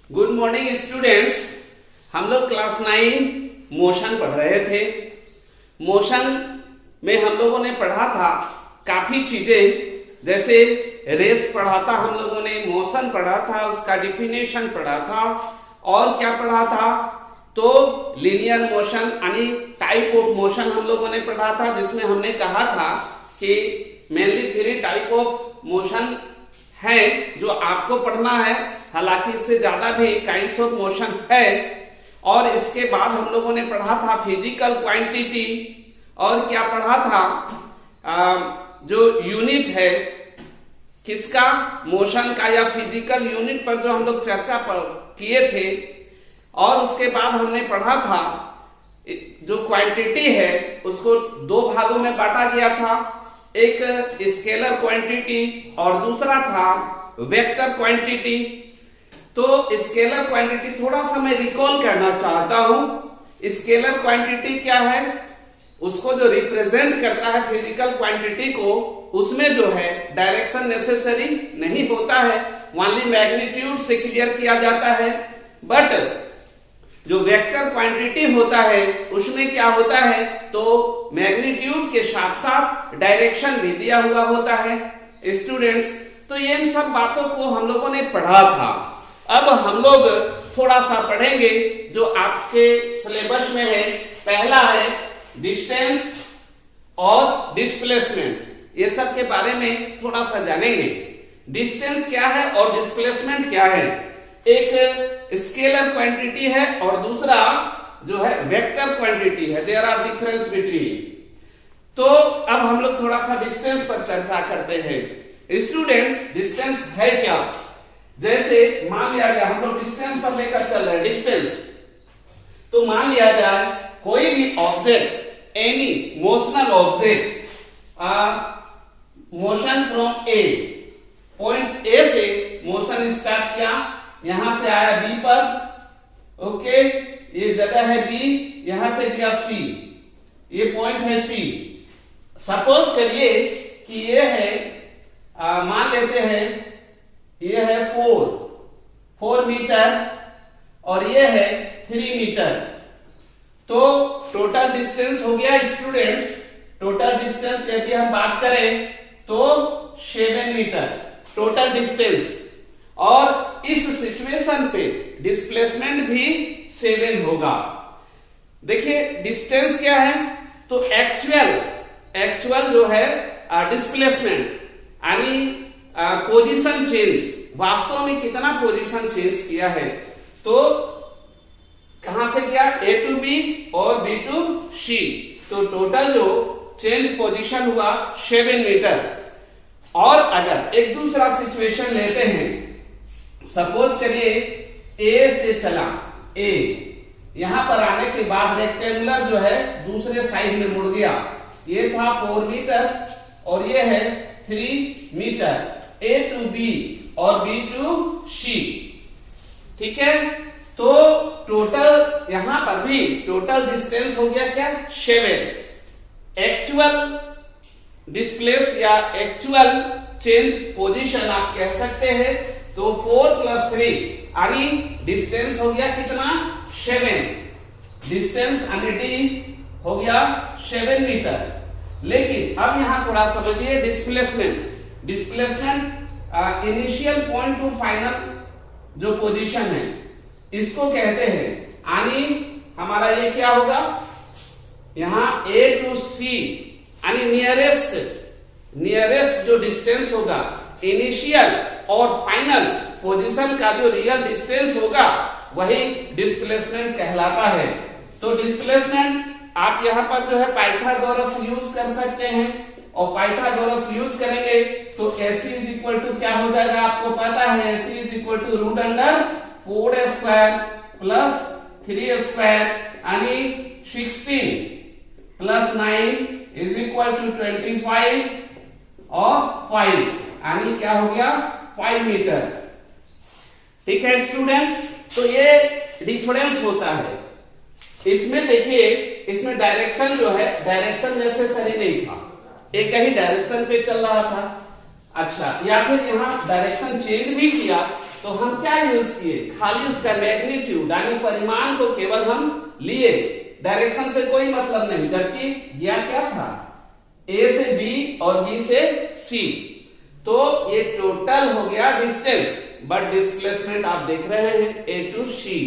Good morning students. हम लोग class 9 motion पढ़ रहे थे। मोशन में हम लोगों ने पढ़ा था काफी चीजें, जैसे रेस पढ़ा था हम लोगों ने, मोशन पढ़ा था, उसका डिफिनेशन पढ़ा था, और क्या पढ़ा था तो लीनियर मोशन यानी टाइप ऑफ मोशन हम लोगों ने पढ़ा था, जिसमें हमने कहा था कि मेनली 3 टाइप ऑफ मोशन है जो आपको पढ़ना है। हालांकि इससे ज्यादा भी काइंड्स ऑफ मोशन है। और इसके बाद हम लोगों ने पढ़ा था फिजिकल क्वांटिटी, और क्या पढ़ा था जो यूनिट है किसका, मोशन का, या फिजिकल यूनिट पर जो हम लोग चर्चा किए थे। और उसके बाद हमने पढ़ा था जो क्वांटिटी है उसको 2 भागों में बांटा गया था, एक स्केलर क्वांटिटी और दूसरा था वेक्टर क्वांटिटी। तो स्केलर क्वांटिटी थोड़ा सा मैं रिकॉल करना चाहता हूं। स्केलर क्वांटिटी क्या है, उसको जो रिप्रेजेंट करता है फिजिकल क्वांटिटी को, उसमें जो है डायरेक्शन नेसेसरी नहीं होता है, ओनली मैग्नीट्यूड से क्लियर किया जाता है। बट जो वेक्टर क्वांटिटी होता है उसमें क्या होता है तो मैग्नीट्यूड के साथ साथ डायरेक्शन भी दिया हुआ होता है स्टूडेंट्स। तो ये इन सब बातों को हम लोगों ने पढ़ा था। अब हम लोग थोड़ा सा पढ़ेंगे जो आपके सिलेबस में है। पहला है डिस्टेंस और डिस्प्लेसमेंट, ये सब के बारे में थोड़ा सा जानेंगे। डिस्टेंस क्या है और डिस्प्लेसमेंट क्या है। एक स्केलर क्वांटिटी है और दूसरा जो है वेक्टर क्वांटिटी है, देयर आर डिफरेंस बिटवीन। तो अब हम लोग थोड़ा सा डिस्टेंस पर चर्चा करते हैं स्टूडेंट्स। डिस्टेंस है क्या, जैसे मान लिया जाए हम लोग डिस्टेंस पर लेकर चल रहे हैं डिस्टेंस, तो मान लिया जाए कोई भी object, any motional object, motion from A, point A से मोशन स्टार्ट किया, यहां से आया बी पर, ओके, ये जगह है बी, यहां से गया सी, ये पॉइंट है सी। सपोज करिए कि ये है मान लेते हैं ये है 4 मीटर और ये है 3 मीटर। तो टोटल डिस्टेंस हो गया स्टूडेंट्स, टोटल डिस्टेंस यदि हम बात करें तो 7 मीटर टोटल डिस्टेंस। और इस सिचुएशन पे डिस्प्लेसमेंट भी 7 होगा। देखिए डिस्टेंस क्या है तो एक्चुअल जो है डिस्प्लेसमेंट यानी पोजीशन चेंज, वास्तव में कितना पोजीशन चेंज किया है। तो कहां से किया, ए टू बी और बी टू सी, तो टोटल जो चेंज पोजीशन हुआ 7 मीटर। और अगर एक दूसरा सिचुएशन लेते हैं, सपोज करिए ए से चला, ए यहां पर आने के बाद रेक्टेंगुलर जो है दूसरे साइड में मुड़ गया, ये था 4 मीटर और ये है 3 मीटर, ए टू बी और बी टू सी, ठीक है। तो टोटल यहां पर भी टोटल डिस्टेंस हो गया क्या 7। एक्चुअल डिस्प्लेस या एक्चुअल चेंज पोजीशन आप कह सकते हैं। तो 4 + 3 यानी डिस्टेंस हो गया कितना 7, डिस्टेंस यानी डी हो गया 7 मीटर। लेकिन अब यहां थोड़ा समझिए displacement initial point two final जो पोजीशन है इसको कहते हैं। यानी हमारा ये क्या होगा, यहां ए टू सी यानी नियरेस्ट जो डिस्टेंस होगा, इनिशियल और फाइनल पोजीशन का जो रियल डिस्टेंस होगा वही डिस्प्लेसमेंट कहलाता है। तो डिस्प्लेसमेंट आप यहां पर जो है पाइथागोरस यूज कर सकते हैं, और पाइथागोरस यूज करेंगे तो AC = क्या हो जाएगा, आपको पता है AC = √4² + 3² यानी 16 + 9 = 25 और 5 यानी क्या हो गया 5 मीटर, ठीक है स्टूडेंट्स। तो ये डिफरेंस होता है। इसमें देखिए, इसमें डायरेक्शन जो है डायरेक्शन नेसेसरी नहीं था, एक ही डायरेक्शन पे चल रहा था। अच्छा, या फिर यहां डायरेक्शन चेंज भी किया तो तो हम क्या यूज किए, खाली उसका मैग्नीट्यूड यानी परिमाण को केवल हम लिए, डायरेक्शन से कोई मतलब नहीं, जबकि यह क्या था, ए से बी और बी से सी। तो ये टोटल हो गया डिस्टेंस, बट डिस्प्लेसमेंट आप देख रहे हैं ए टू सी।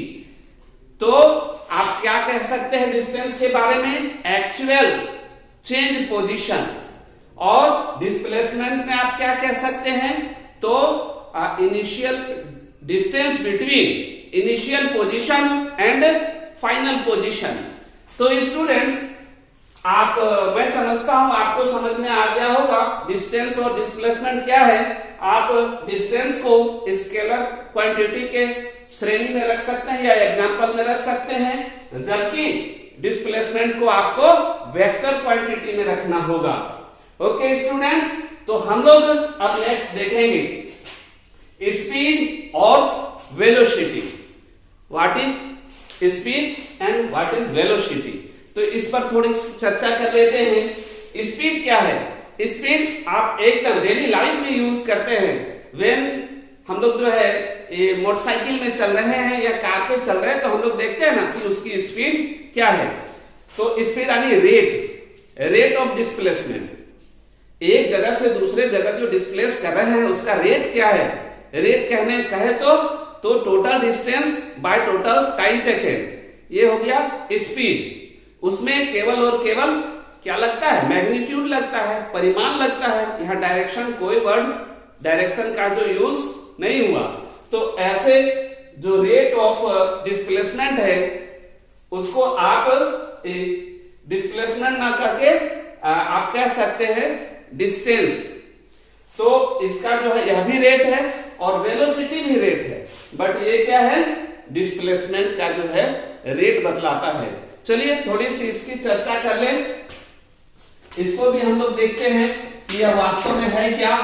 तो आप क्या कह सकते हैं डिस्टेंस के बारे में, एक्चुअल चेंज पोजीशन। और डिस्प्लेसमेंट में आप क्या कह सकते हैं, तो initial distance between initial position and final position. तो स्टूडेंट्स आप मैं समझता हूं आपको समझ में आ गया होगा डिस्टेंस और डिस्प्लेसमेंट क्या है। आप डिस्टेंस को स्केलर क्वांटिटी के श्रेणी में रख सकते हैं या एग्जांपल में रख सकते हैं, जबकि डिस्प्लेसमेंट को आपको वेक्टर क्वांटिटी में रखना होगा। ओके स्टूडेंट्स, तो हम लोग अब नेक्स्ट देखेंगे स्पीड और velocity. What is speed and what is velocity, तो इस पर थोड़ी चर्चा कर लेते हैं। स्पीड क्या है, स्पीड आप एकदम डेली लाइफ में यूज करते हैं। व्हेन हम लोग जो है ये मोटरसाइकिल में चल रहे हैं या कार पे चल रहे हैं, तो हम लोग देखते हैं ना कि उसकी स्पीड क्या है। तो स्पीड यानी रेट ऑफ डिस्प्लेसमेंट, एक जगह से दूसरे जगह जो डिस्प्लेस कर रहे हैं उसका रेट क्या है। रेट कहे तो total distance by total time taken, ये हो गया स्पीड। उसमें केवल और केवल क्या लगता है, मैग्नीट्यूड लगता है, परिमाण लगता है। यहां डायरेक्शन, कोई वर्ड डायरेक्शन का जो यूज नहीं हुआ। तो ऐसे जो रेट ऑफ डिस्प्लेसमेंट है उसको आप डिस्प्लेसमेंट ना करके आप कह सकते हैं डिस्टेंस। तो इसका जो है यह भी रेट है और वेलोसिटी भी रेट है, बट ये क्या है, डिस्प्लेसमेंट का जो है रेट बतलाता है। चलिए थोड़ी सी इसकी चर्चा कर लें, इसको भी हम लोग देखते हैं कि यह वास्तव में है क्या,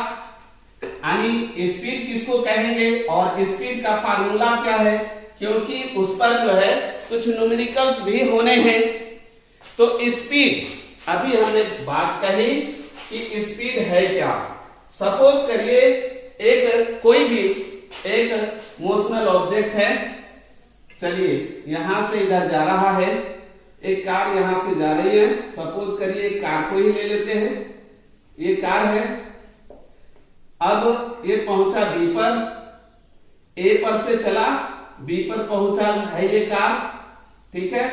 यानी स्पीड किसको कहेंगे और स्पीड का फार्मूला क्या है, क्योंकि उस पर जो है कुछ न्यूमेरिकल्स भी होने हैं। तो स्पीड, अभी हमने बात कही कि स्पीड है क्या। सपोज करिए एक कोई भी एक मोशनल ऑब्जेक्ट है, चलिए यहां से इधर जा रहा है, एक कार यहां से जा रही है। सपोज करिए कार को ही ले लेते हैं, ये कार है। अब ये पहुंचा बी पर, ए पर से चला बी पर पहुंचा है ये कार, ठीक है।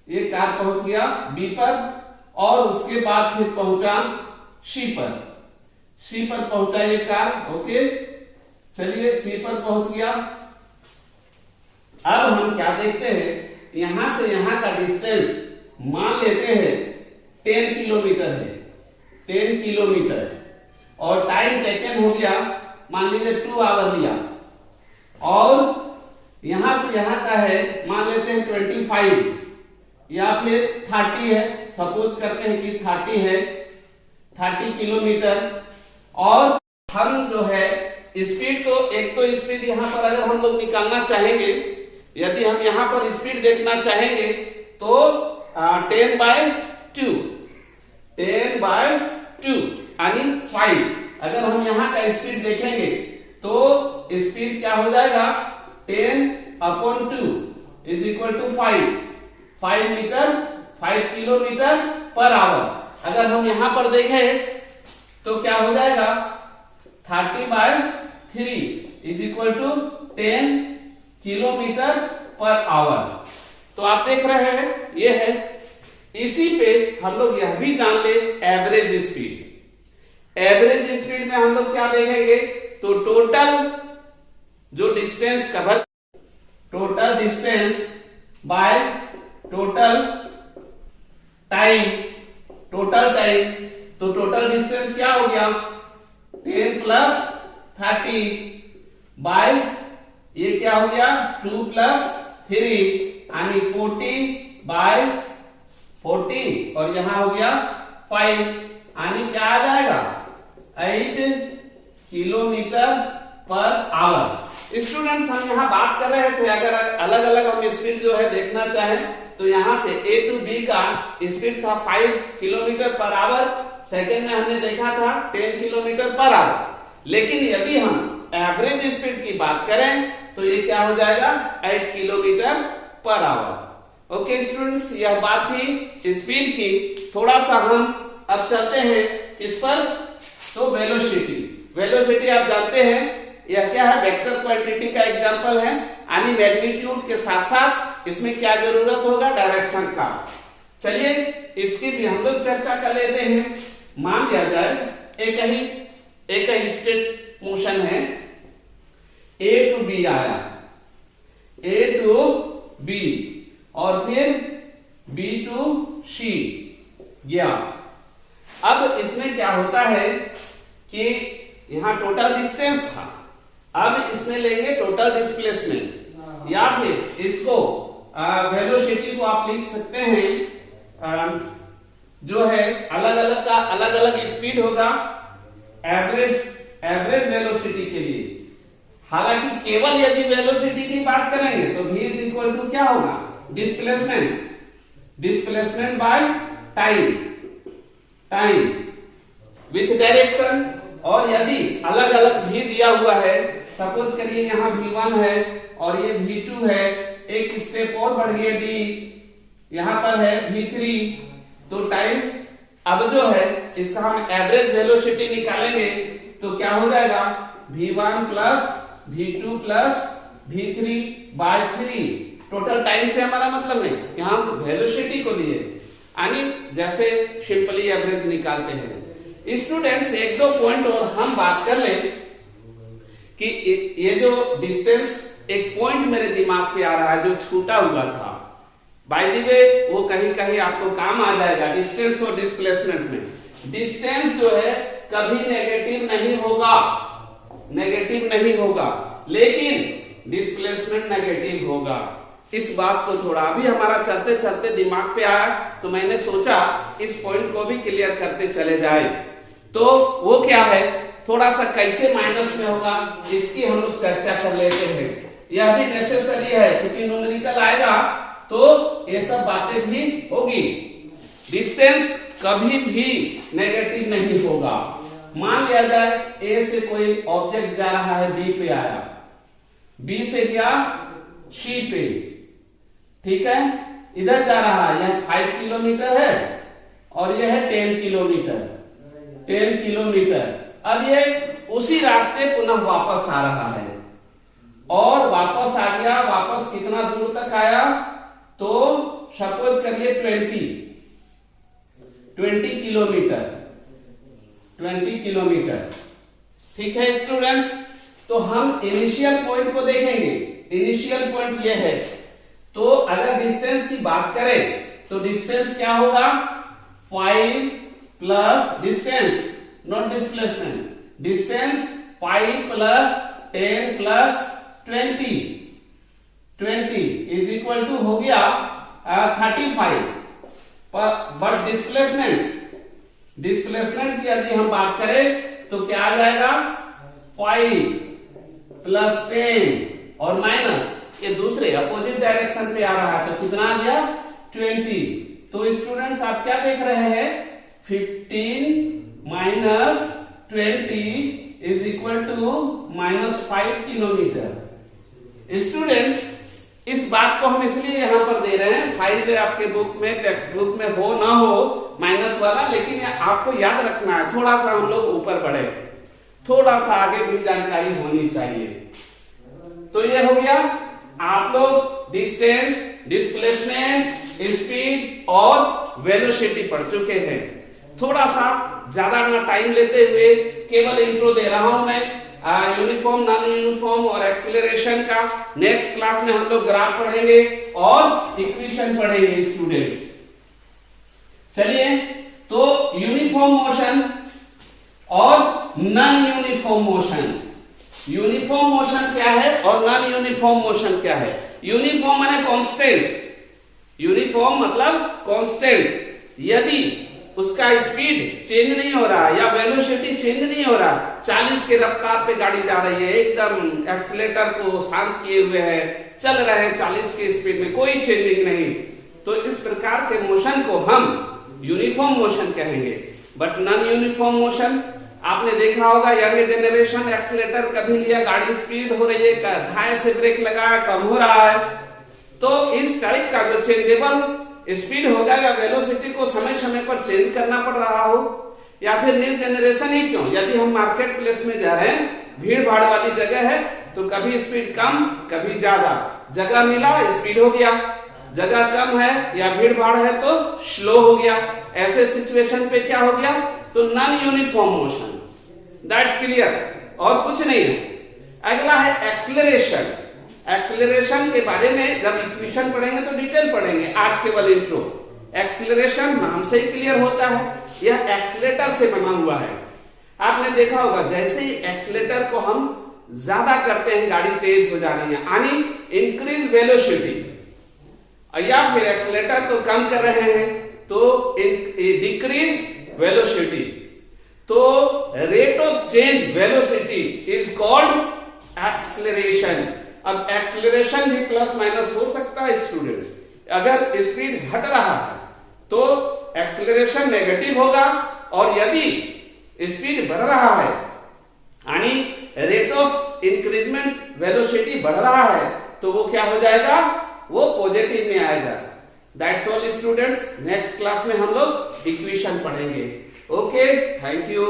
ये कार पहुंच गया बी पर और उसके बाद फिर पहुंचा सी पर, सी पर पहुंचा ये कार, ओके। चलिए सी पर पहुंच गया। अब हम क्या देखते हैं, यहां से यहां का डिस्टेंस मान लेते हैं 10 किलोमीटर है, 10 किलोमीटर, और टाइम टेकन हो गया मान लीजिए 2 आवर लिया, और यहां से यहां का है मान लेते हैं 25 या फिर 30 है, सपोज करते हैं कि 30 है, 30 किलोमीटर। और हम जो है स्पीड, तो एक तो स्पीड यहां पर अगर हम लोग निकालना चाहेंगे, यदि हम यहां पर स्पीड देखना चाहेंगे तो 10/2 यानी 5। अगर हम यहां का स्पीड देखेंगे तो स्पीड क्या हो जाएगा, 10/2 is equal to 5 metre 5 kilometre per hour. अगर हम यहां पर देखें तो क्या हो जाएगा, 30/3 is equal to 10 kilometre per hour. तो आप देख रहे हैं ये है। इसी पे हम लोग यह भी जान ले एवरेज स्पीड। एवरेज स्पीड में हम लोग क्या देखेंगे, तो टोटल जो distance cover, total distance by total time, तो टोटल डिस्टेंस क्या हो गया, 10 + 30 बाय ये क्या हो गया 2 + 3 यानी 40/40, और यहां हो गया 5 यानी क्या आ जाएगा 8 किलोमीटर पर आवर। स्टूडेंट्स हम यहां बात कर रहे थे, अगर अलग अलग हम स्पीड जो है देखना चाहें तो यहां से A to B का स्पीड था 5 किलोमीटर पर आवर, सेकेंड में हमने देखा था 10 किलोमीटर पर आवर। लेकिन यदि हम एवरेज स्पीड की बात करें तो ये क्या हो जाएगा 8 kilometre per our. Okay students, यह बात थी स्पीड की। थोड़ा सा हम अब चलते हैं किस पर, तो वेलोसिटी। वेलोसिटी आप जानते हैं यह क्या है, वेक्टर क्वांटिटी का एग्जांपल है, यानी मैग्नीट्यूड के साथ साथ इसमें क्या जरूरत होगा, डायरेक्शन का। चलिए इसकी भी हम लोग चर्चा कर लेते हैं। मान लिया जाए एक ही स्टेट मोशन है, A टू B आया, A टू B और फिर B टू C गया। अब इसमें क्या होता है कि यहां टोटल डिस्टेंस था, अब इसमें लेंगे टोटल डिस्प्लेसमेंट, या फिर इसको वेलोसिटी को आप लिख सकते हैं जो है अलग अलग का अलग अलग स्पीड होगा एवरेज वेलोसिटी के लिए। हालांकि केवल यदि वेलोसिटी की बात करेंगे तो v इज इक्वल टू क्या होगा, displacement by time with direction. और यदि अलग अलग v दिया हुआ है, सपोज करिए यहाँ v1 है और ये v2 है, एक स्टेप और बढ़ गया d, यहाँ पर है v3, तो टाइम अब जो है इसका हम एवरेज वेलोसिटी निकालेंगे तो क्या हो जाएगा, v1 plus v2 plus v3 by 3। Total time से हमारा मतलब नहीं, यहाँ हम वेलोसिटी को लिए, यानी जैसे सिंपली एवरेज निकालते हैं। स्टूडेंट्स एक दो पॉइंट और हम बात कर ले कि ये जो डिस्टेंस, एक पॉइंट मेरे दिमाग पे आ रहा है जो छूटा हुआ था, बाय द वे वो कहीं कहीं आपको काम आ जाएगा। डिस्टेंस और डिस्प्लेसमेंट में डिस्टेंस जो है कभी नेगेटिव नहीं होगा, लेकिन डिस्प्लेसमेंट नेगेटिव होगा। इस बात को थोड़ा अभी हमारा चलते चलते दिमाग पे आया तो मैंने सोचा इस पॉइंट को भी क्लियर करते चले जाए। तो वो क्या है, थोड़ा सा कैसे माइनस में होगा इसकी हम लोग चर्चा कर लेते हैं। यह भी नेसेसरी है क्योंकि न्यूमेरिकल आएगा तो ये सब बातें भी होगी। डिस्टेंस कभी भी नेगेटिव नहीं होगा। मान लिया जाए ए से कोई ऑब्जेक्ट जा रहा है, बी पे आया, बी से गया सी पे, ठीक है, इधर जा रहा है, यह 5 किलोमीटर है और यह है 10 किलोमीटर। अब ये उसी रास्ते पुनः वापस आ रहा है और वापस आ गया, वापस कितना दूर तक आया, तो सपोज करिए 20 किलोमीटर, ठीक है स्टूडेंट्स। तो हम इनिशियल पॉइंट को देखेंगे। इनिशियल पॉइंट ये है, तो अगर डिस्टेंस की बात करें तो डिस्टेंस क्या होगा, 5 plus distance, not displacement, distance 5 plus 10 plus 20 is equal to हो गया 35। बट डिस्प्लेसमेंट की यदि हम बात करें तो क्या आ जाएगा, 5 प्लस 10 और माइनस, ये दूसरे अपोजिट डायरेक्शन पे आ रहा है तो कितना आ गया 20। तो स्टूडेंट्स आप क्या देख रहे हैं, 15 minus 20 is equal to -5 kilometre. Students इस बात को हम इसलिए यहां पर दे रहे हैं, साइड में आपके बुक में, टेक्स्ट बुक में हो ना हो माइनस वाला, लेकिन आपको याद रखना है, थोड़ा सा हम लोग ऊपर बढ़े, थोड़ा सा आगे भी जानकारी होनी चाहिए। तो ये हो गया, आप लोग डिस्टेंस, डिस्प्लेसमेंट, स्पीड और वेलोसिटी पढ़ चुके हैं। थोड़ा सा ज्यादा ना टाइम लेते हुए केवल इंट्रो दे रहा हूं मैं, यूनिफॉर्म, नॉन यूनिफॉर्म और एक्सीलरेशन का। नेक्स्ट क्लास में हम लोग ग्राफ पढ़ेंगे और इक्वेशन पढ़ेंगे स्टूडेंट्स। चलिए, तो यूनिफॉर्म मोशन और non uniform motion. Uniform motion क्या है और नॉन यूनिफॉर्म मोशन क्या है। यूनिफॉर्म माने कांस्टेंट, यूनिफॉर्म मतलब कांस्टेंट, यदि उसका स्पीड चेंज नहीं हो रहा या वेलोसिटी चेंज नहीं हो रहा, 40 के रफ्तार पे गाड़ी जा रही है, एकदम एक्सीलेटर को शांत किए हुए है, चल रहे हैं 40 की स्पीड में, कोई चेंजिंग नहीं, तो इस प्रकार के मोशन को हम यूनिफॉर्म मोशन कहेंगे। बट नॉन यूनिफॉर्म मोशन, आपने देखा होगा यंग जनरेशन एक्सीलेटर कभी लिया, गाड़ी स्पीड हो रही है, धाए से ब्रेक लगाया, कम हो रहा है। तो इस टाइप का जो चेंजेबल स्पीड होगा या वेलोसिटी को समय समय पर चेंज करना पड़ रहा हो, या फिर न्यू जनरेशन ही क्यों, यदि हम मार्केट प्लेस में जा रहे हैं, भीड़ भाड़ वाली जगह है, तो कभी स्पीड कम कभी ज्यादा, जगह मिला स्पीड हो गया, जगह कम है या भीड़ भाड़ है तो स्लो हो गया। ऐसे सिचुएशन पे क्या हो गया, तो non uniform motion, that's clear, और कुछ नहीं है। अगला है एक्सीलरेशन। एक्सीलरेशन के बारे में जब इक्वेशन पढ़ेंगे तो डिटेल पढ़ेंगे, आज केवल इंट्रो। एक्सीलरेशन नाम से ही क्लियर होता है, यह एक्सीलेटर से बना हुआ है। आपने देखा होगा जैसे ही एक्सीलेटर को हम ज्यादा करते हैं, गाड़ी तेज हो जा रही है, यानी इंक्रीज वेलोसिटी, या फिर एक्सीलेटर को कम कर रहे हैं तो डिक्रीज वेलोसिटी, तो rate of change velocity is called acceleration. अब एक्सीलरेशन भी प्लस माइनस हो सकता है स्टूडेंट्स, अगर स्पीड घट रहा है तो एक्सीलरेशन नेगेटिव होगा, और यदि स्पीड बढ़ रहा है यानी रेट ऑफ इंक्रीजमेंट वेलोसिटी बढ़ रहा है तो वो क्या हो जाएगा, वो पॉजिटिव में आएगा। That's all students, next class में हम लोग इक्वेशन पढ़ेंगे। Okay, thank you.